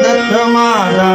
दत्त माझा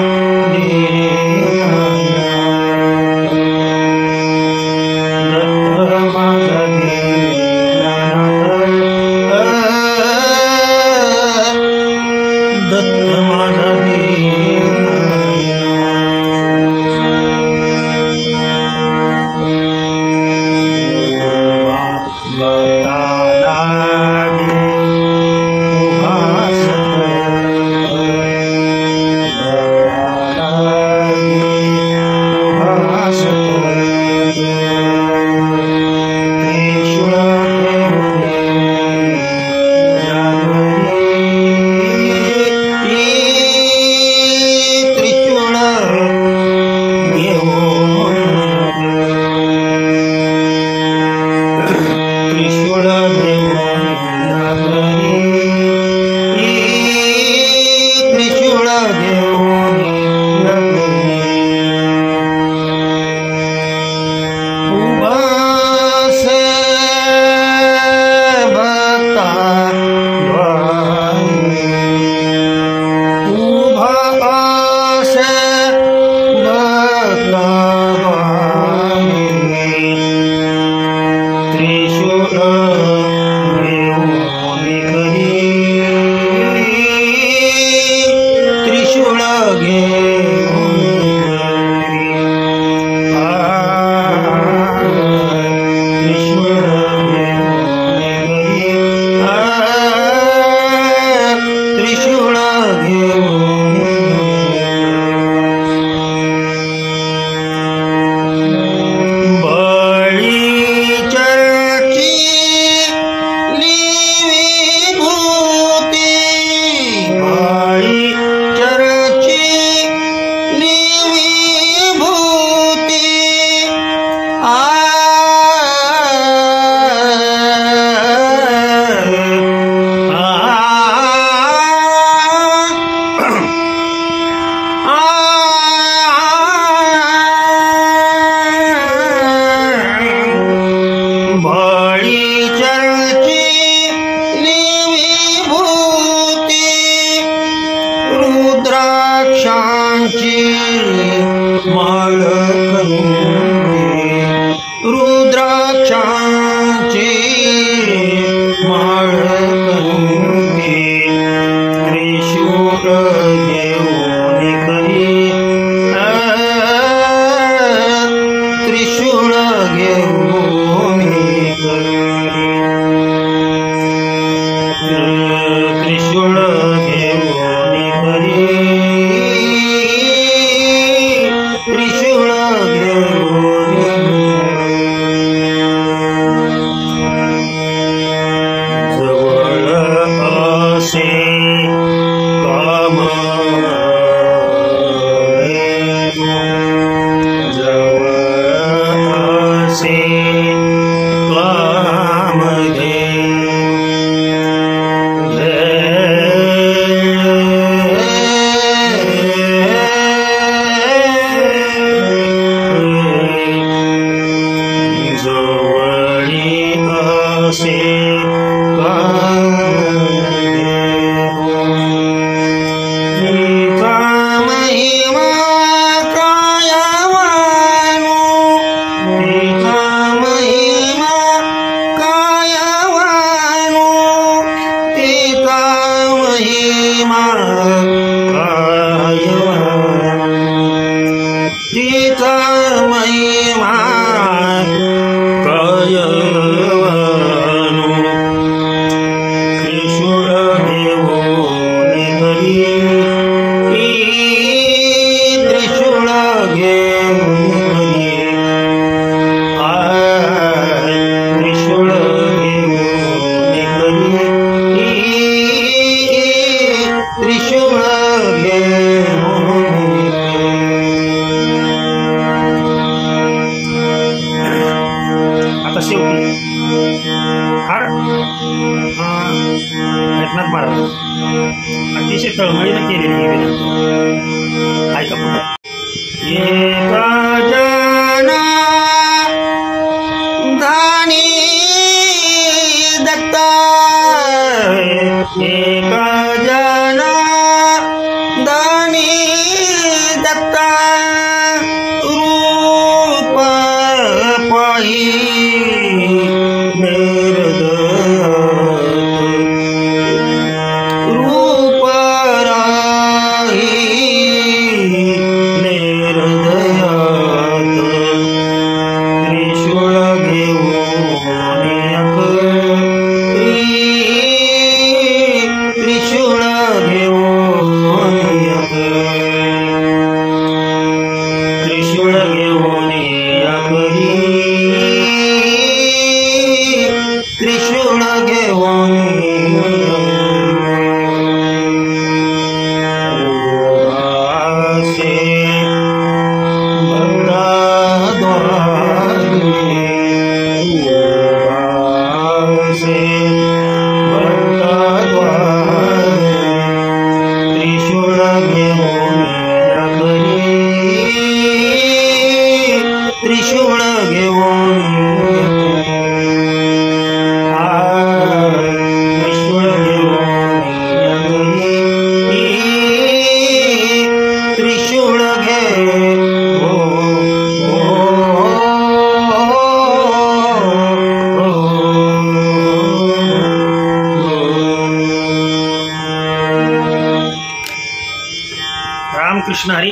कृष्ण हरी.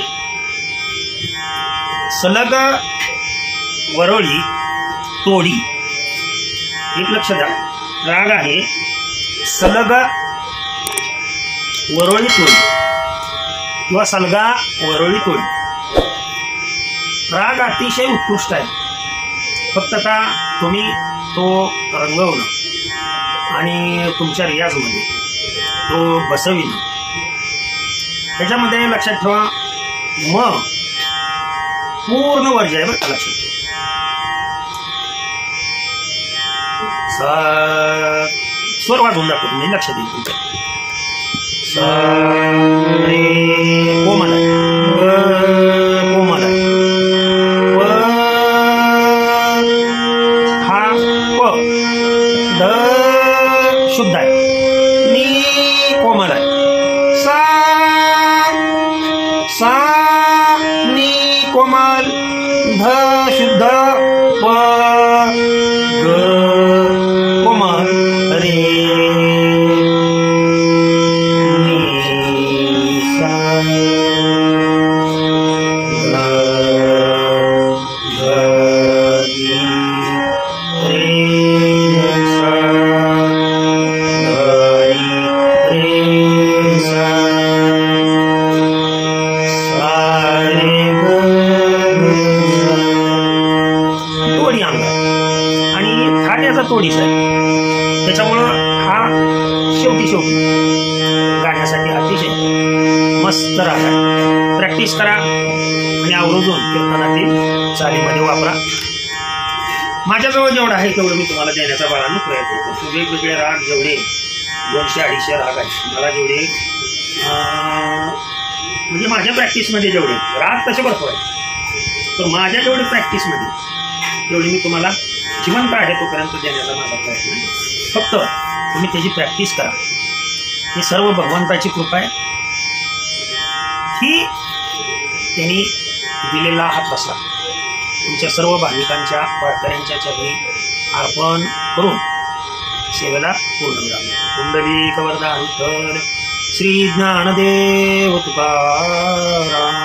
सलग वरोळी तोडी, एक लक्ष द्या, राग आहे सलग वरोळी तोडी किंवा सलगा वरोळी तोडी. राग अतिशय उत्कृष्ट आहे. फक्त आता तुम्ही तो रंगवणं आणि तुमच्या रियाजमध्ये तो बसविणं, त्याच्यामध्ये लक्षात ठेवा म पूर्ण वर्ज आहे बरं का, लक्षात ठेवा. स्वर वाजवून दाखवतो तुम्ही, लक्षात येईल तुमच्या. सा रे कोमल आहे, कोमल आहे, प हा प, ध शुद्ध आहे, नी कोमल आहे, सा सा नी कोमल, ध शुद्ध, प ग कोमल, रे नी सा ग ग नी रे सा ग नी रे सा सा रे ग तोडी अंग आणि हा त्याचा तोडीच आहे. त्याच्यामुळं हा शेवटी गाण्यासाठी अतिशय मस्त राग आहे. प्रॅक्टिस करा आणि आवर्जून कीर्तनातील चालीमध्ये वापरा. माझ्याजवळ जेवढं आहे तेवढं मी तुम्हाला देण्याचा बाळांनो प्रयत्न करतो. वेगवेगळे राग जेवढे 200-250 राग आहेत, मला जेवढे म्हणजे माझ्या प्रॅक्टिसमध्ये जेवढे राग तसे भरपूर आहे, पण माझ्या जेवढे प्रॅक्टिसमध्ये तेवढी मी तुम्हाला जिवंत आहे तोपर्यंत देण्याचा माझा प्रयत्न आहे. फक्त तुम्ही त्याची प्रॅक्टिस करा. हे सर्व भगवंताची कृपा आहे. ही त्यांनी दिलेला हा प्रसाद तुमच्या सर्व भाविकांच्या वारकऱ्यांच्या चरणी अर्पण करून सेवेला पूर्णविराम. कुंडलिक वरदान विठ्ठल श्री ज्ञानदेव तुकाराम.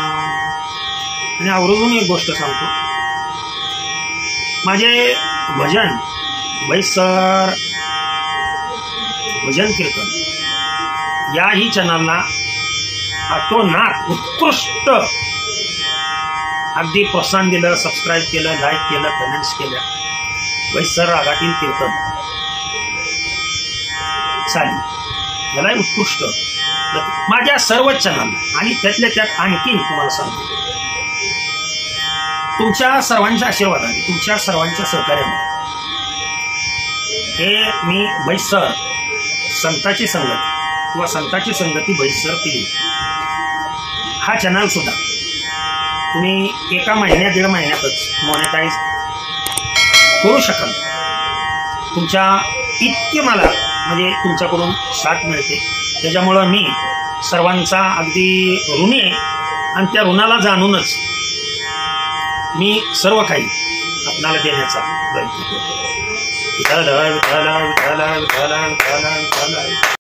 आणि आवर्जून एक गोष्ट सांगतो, माझे भजन बैसर भजन कीर्तन याही चॅनलला अतोनात उत्कृष्ट अगदी प्रोत्साहन दिलं, सबस्क्राईब केलं, लाईक केलं, कमेंट्स केल्या. बैसर रागातील कीर्तन चाली याला उत्कृष्ट माझ्या सर्व चॅनलला. आणि त्यातल्या त्यात आणखीन तुम्हाला सांगतो, तुमच्या सर्वांच्या आशीर्वादाने, तुमच्या सर्वांच्या सहकार्याने हे मी बैसर संताची संगती किंवा संताची संगती बैसर केली हा चॅनल सुद्धा तुम्ही एका महिन्यात 1.5 महिन्यातच मॉनिटाईज करू शकाल. तुमच्या इतके मला म्हणजे तुमच्याकडून साथ मिळते. त्याच्यामुळं मी सर्वांचा अगदी ऋणी आहे आणि त्या ऋणाला जाणूनच मी सर्व काही आपणाला देण्याचा प्रयत्न करतो.